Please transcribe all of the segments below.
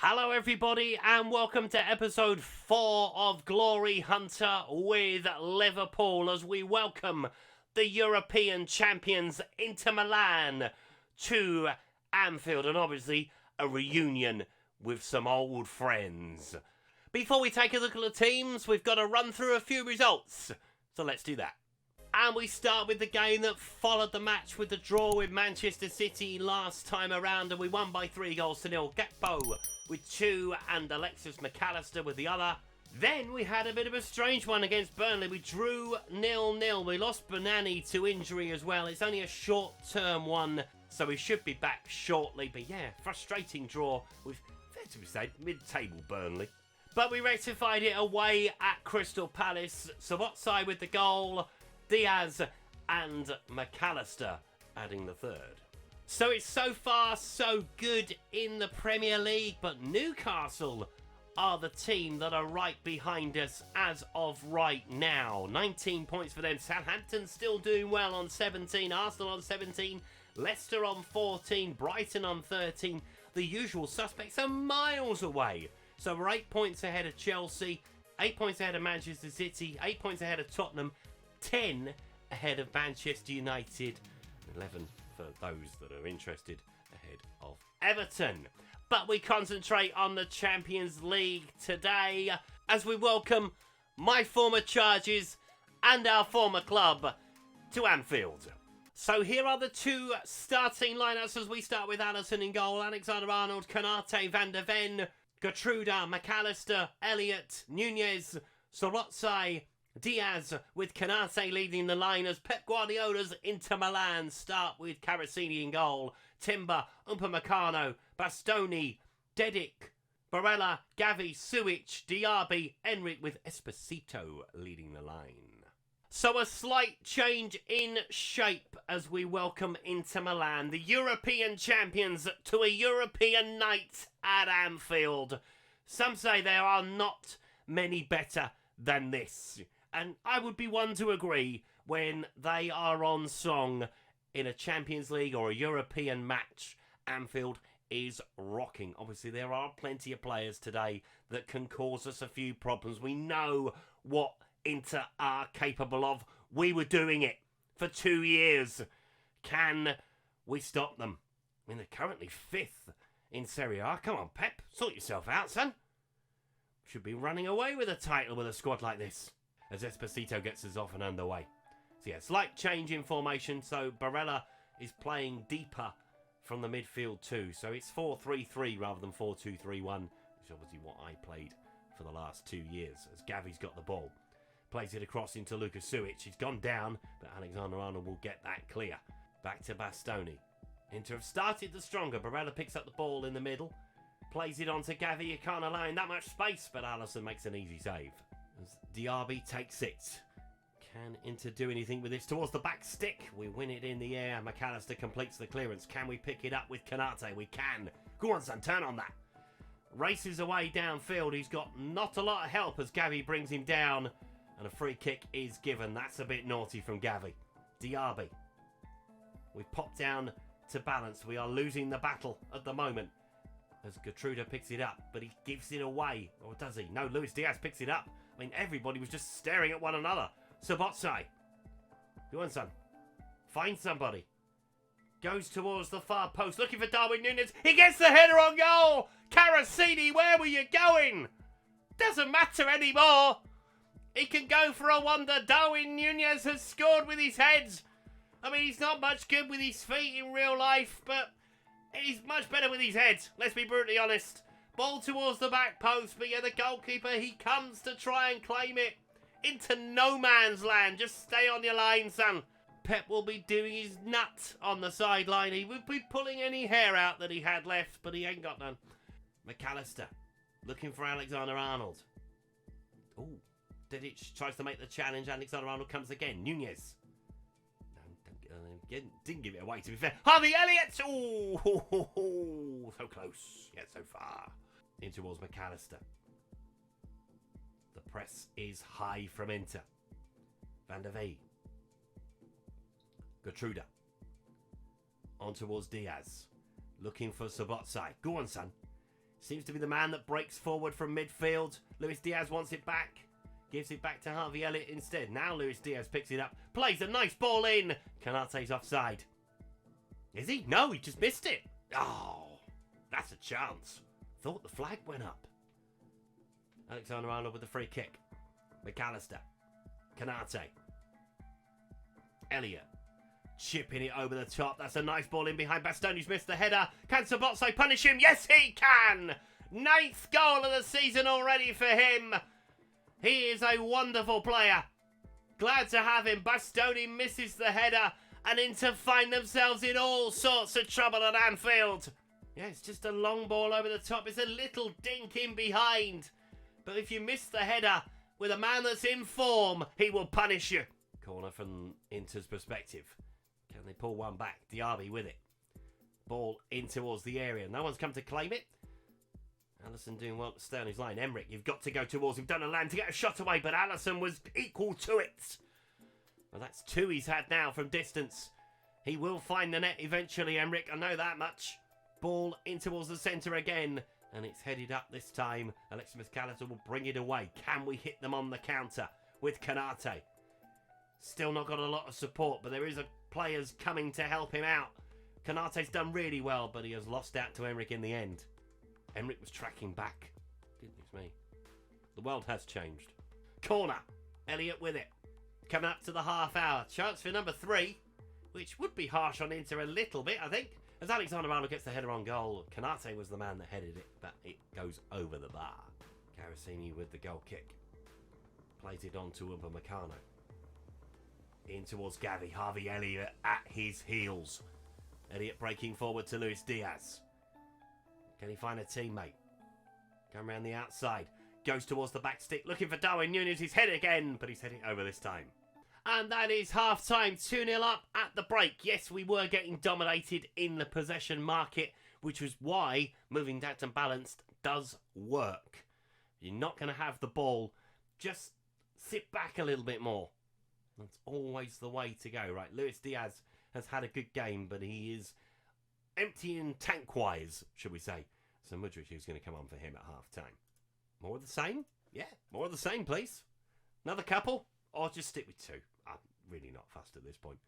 Hello everybody and welcome to episode 4 of Glory Hunter with Liverpool as we welcome the European champions Inter Milan to Anfield, and obviously a reunion with some old friends. Before we take a look at the teams, we've got to run through a few results, so let's do that. And we start with the game that followed the match with the draw with Manchester City last time around, and we won by 3-0. Gakpo with 2 and Alexis McAllister with the other. Then we had a bit of a strange one against Burnley. We drew 0-0. We lost Banani to injury as well. It's only a short-term one, so we should be back shortly. But yeah, frustrating draw with, fair to say, mid-table Burnley. But we rectified it away at Crystal Palace. Szoboszlai with the goal. Diaz and McAllister adding the third. So it's so far so good in the Premier League, but Newcastle are the team that are right behind us as of right now. 19 points for them. Southampton still doing well on 17. Arsenal on 17. Leicester on 14. Brighton on 13. The usual suspects are miles away. So we're 8 points ahead of Chelsea, 8 points ahead of Manchester City, 8 points ahead of Tottenham, 10 ahead of Manchester United, 11 for those that are interested ahead of Everton. But we concentrate on the Champions League today as we welcome my former charges and our former club to Anfield. So here are the two starting lineups as we start with Alisson in goal, Alexander-Arnold, Konate, Van der Ven, Gertruda, McAllister, Elliott, Nunez, Szoboszlai, Diaz with Konate leading the line as Pep Guardiola's Inter Milan start with Carasini in goal, Timber, Upamecano, Bastoni, Dedic, Barella, Gavi, Suic, Diaby, Enric with Esposito leading the line. So a slight change in shape as we welcome Inter Milan, the European champions, to a European night at Anfield. Some say there are not many better than this. And I would be one to agree when they are on song in a Champions League or a European match. Anfield is rocking. Obviously, there are plenty of players today that can cause us a few problems. We know what Inter are capable of. We were doing it for 2 years. Can we stop them? I mean, they're currently 5th in Serie A. Come on, Pep. Sort yourself out, son. Should be running away with a title with a squad like this. As Esposito gets us off and underway. So yeah, slight change in formation. So Barella is playing deeper from the midfield too. So it's 4-3-3 rather than 4-2-3-1, which is obviously what I played for the last 2 years. As Gavi's got the ball. Plays it across into Lucas Suic. He's gone down, but Alexander-Arnold will get that clear. Back to Bastoni. Inter have started the stronger. Barella picks up the ball in the middle. Plays it on to Gavi. You can't allow him that much space, but Alisson makes an easy save. As Diaby takes it. Can Inter do anything with this towards the back stick? We win it in the air. McAllister completes the clearance. Can we pick it up with Konate? We can. Go on, son, turn on that. Races away downfield. He's got not a lot of help as Gavi brings him down. And a free kick is given. That's a bit naughty from Gavi. Diaby. We pop down to balance. We are losing the battle at the moment. As Gertruda picks it up, but he gives it away. Or does he? No, Luis Diaz picks it up. I mean, everybody was just staring at one another. Szoboszlai. Go on, son. Find somebody. Goes towards the far post, looking for Darwin Nunez. He gets the header on goal! Carasini, where were you going? Doesn't matter anymore. He can go for a wonder. Darwin Nunez has scored with his head. I mean, he's not much good with his feet in real life, but he's much better with his head. Let's be brutally honest. Ball towards the back post, but yeah, the goalkeeper, he comes to try and claim it into no man's land. Just stay on your line, son. Pep will be doing his nut on the sideline. He would be pulling any hair out that he had left, but he ain't got none. McAllister looking for Alexander-Arnold. Oh, Dedic tries to make the challenge. Alexander-Arnold comes again. Nunez. Didn't give it away, to be fair. Harvey Elliott! Oh, so close, yet so far. In towards McAllister. The press is high from Inter. Van der Ven. Gertruda. On towards Diaz. Looking for Szoboszlai. Go on, son. Seems to be the man that breaks forward from midfield. Luis Diaz wants it back. Gives it back to Harvey Elliott instead. Now Luis Diaz picks it up. Plays a nice ball in. Konate's offside. Is he? No, he just missed it. Oh, that's a chance. Thought the flag went up. Alexander-Arnold with the free kick. McAllister. Konate. Elliott. Chipping it over the top. That's a nice ball in behind. Bastoni's missed the header. Can Sabotso punish him? Yes, he can! 9th goal of the season already for him. He is a wonderful player. Glad to have him. Bastoni misses the header and Inter find themselves in all sorts of trouble at Anfield. Yeah, it's just a long ball over the top. It's a little dink in behind. But if you miss the header with a man that's in form, he will punish you. Corner from Inter's perspective. Can they pull one back? Diaby with it. Ball in towards the area. No one's come to claim it. Allison doing well to Sterling's line. Emmerich, you've got to go towards him. Donnellan to get a shot away, but Allison was equal to it. Well, that's 2 he's had now from distance. He will find the net eventually, Emmerich. I know that much. Ball in towards the centre again. And it's headed up this time. Alexis McAllister will bring it away. Can we hit them on the counter with Konate? Still not got a lot of support, but there is players coming to help him out. Konate's done really well, but he has lost out to Emmerich in the end. Emmerich was tracking back. Goodness me. The world has changed. Corner. Elliott with it. Coming up to the half hour. Chance for number 3, which would be harsh on Inter a little bit, I think. As Alexander-Arnold gets the header on goal, Konate was the man that headed it, but it goes over the bar. Carasini with the goal kick. Plays it on to Upamecano. In towards Gavi. Harvey Elliott at his heels. Elliott breaking forward to Luis Diaz. Can he find a teammate? Come around the outside. Goes towards the back stick. Looking for Darwin Núñez. He's head again, but he's heading over this time. And that is half time. 2-0 up at the break. Yes, we were getting dominated in the possession market, which was why moving down to balanced does work. You're not going to have the ball. Just sit back a little bit more. That's always the way to go, right? Luis Diaz has had a good game, but he is empty and tank-wise, should we say. So Mudryk is going to come on for him at half-time. More of the same? Yeah, more of the same, please. Another couple? Or just stick with 2. I'm really not fussed at this point.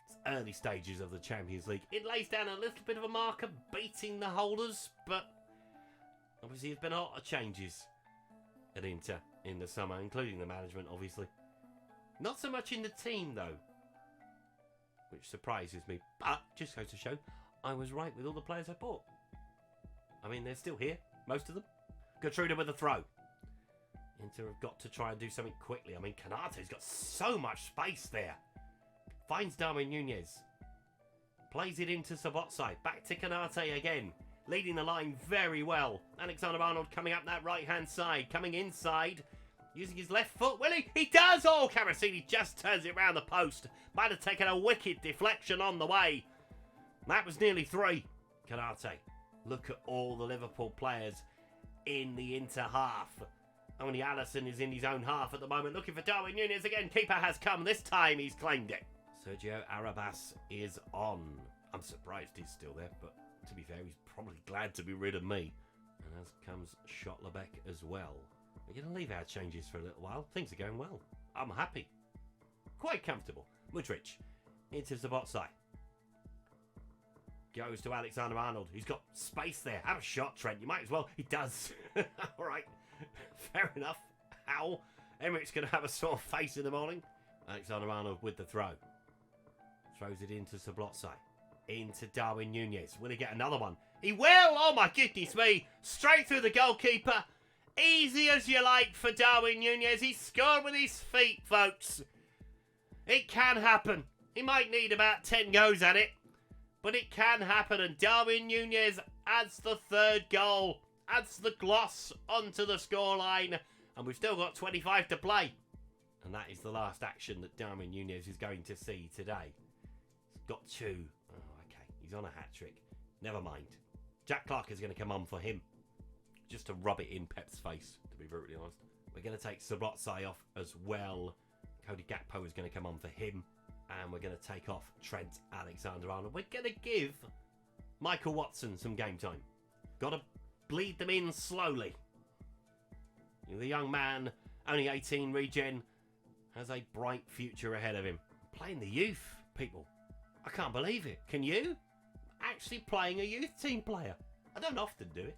It's early stages of the Champions League. It lays down a little bit of a marker, beating the holders, but obviously there's been a lot of changes at Inter in the summer, including the management, obviously. Not so much in the team, though, which surprises me. But just goes to show I was right with all the players I bought. I mean, they're still here, most of them. Gertruda with the throw. Inter have got to try and do something quickly. I mean, Konate's got so much space there. Finds Darwin Núñez. Plays it into Sabotso. Back to Konate again. Leading the line very well. Alexander-Arnold coming up that right-hand side. Coming inside. Using his left foot, will he? He does! Oh, Carasini just turns it round the post. Might have taken a wicked deflection on the way. That was nearly 3. Konate. Look at all the Liverpool players in the Inter half. Only Allison is in his own half at the moment. Looking for Darwin Núñez again. Keeper has come. This time he's claimed it. Sergio Arribas is on. I'm surprised he's still there, but to be fair, he's probably glad to be rid of me. And as comes Schottlerbeck as well. We're going to leave our changes for a little while. Things are going well. I'm happy. Quite comfortable. Mudryk into Sabotso. Goes to Alexander-Arnold. He's got space there. Have a shot, Trent. You might as well. He does. All right. Fair enough. How? Emmerich's going to have a sore face in the morning. Alexander-Arnold with the throw. Throws it into Sabotso. Into Darwin Núñez. Will he get another one? He will! Oh my goodness me. Straight through the goalkeeper. Easy as you like for Darwin Núñez. He scored with his feet, folks. It can happen. He might need about 10 goes at it. But it can happen. And Darwin Núñez adds the 3rd goal. Adds the gloss onto the scoreline. And we've still got 25 to play. And that is the last action that Darwin Núñez is going to see today. He's got 2. Oh, okay. He's on a hat-trick. Never mind. Jack Clark is going to come on for him. Just to rub it in Pep's face, to be brutally honest. We're going to take Sabotso off as well. Cody Gakpo is going to come on for him. And we're going to take off Trent Alexander-Arnold. We're going to give Michael Watson some game time. Got to bleed them in slowly. The young man, only 18, regen, has a bright future ahead of him. Playing the youth, people. I can't believe it. Can you? Actually playing a youth team player. I don't often do it.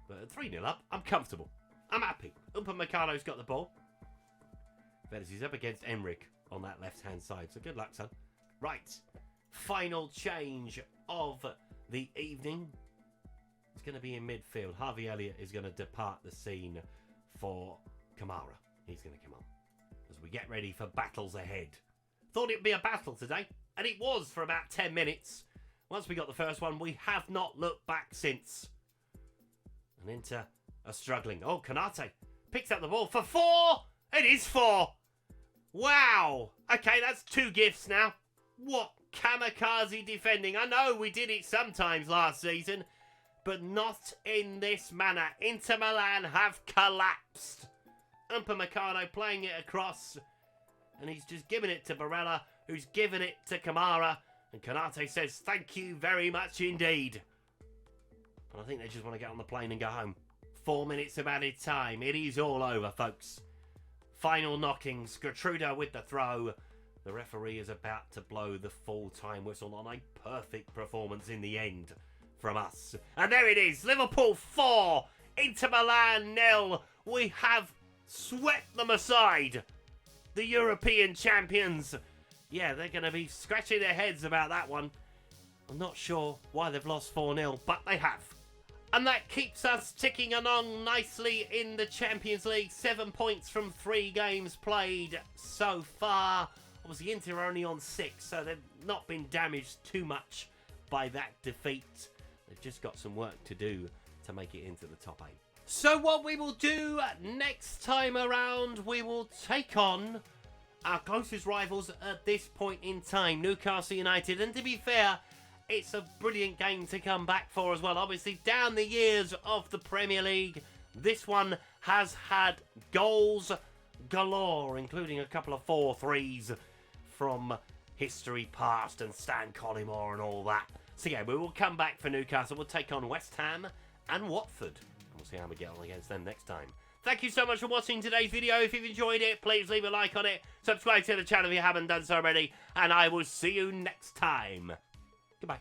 But at 3-0 up, I'm comfortable. I'm happy. Upamecano's got the ball. Vedas is up against Emmerich on that left-hand side. So good luck, son. Right. Final change of the evening. It's going to be in midfield. Harvey Elliott is going to depart the scene for Kamara. He's going to come on as we get ready for battles ahead. Thought it'd be a battle today, and it was for about 10 minutes. Once we got the first one, we have not looked back since. And Inter are struggling. Oh, Konate picks up the ball for 4. It is 4. Wow. Okay, that's 2 gifts now. What kamikaze defending. I know we did it sometimes last season, but not in this manner. Inter Milan have collapsed. Upamecano playing it across, and he's just giving it to Barella, who's given it to Kamara, and Konate says, thank you very much indeed. And I think they just want to get on the plane and go home. 4 minutes of added time. It is all over, folks. Final knockings. Gertruda with the throw. The referee is about to blow the full-time whistle on a perfect performance in the end from us. And there it is. Liverpool 4. Inter Milan 0. We have swept them aside. The European champions. Yeah, they're going to be scratching their heads about that one. I'm not sure why they've lost 4-0, but they have. And that keeps us ticking along nicely in the Champions League. 7 points from 3 games played so far. Obviously, Inter are only on 6, so they've not been damaged too much by that defeat. They've just got some work to do to make it into the top 8. So what we will do next time around, we will take on our closest rivals at this point in time, Newcastle United. And to be fair, it's a brilliant game to come back for as well. Obviously, down the years of the Premier League, this one has had goals galore, including a couple of 4-3s from history past and Stan Collymore and all that. So yeah, we will come back for Newcastle. We'll take on West Ham and Watford. We'll see how we get on against them next time. Thank you so much for watching today's video. If you've enjoyed it, please leave a like on it. Subscribe to the channel if you haven't done so already. And I will see you next time. Goodbye.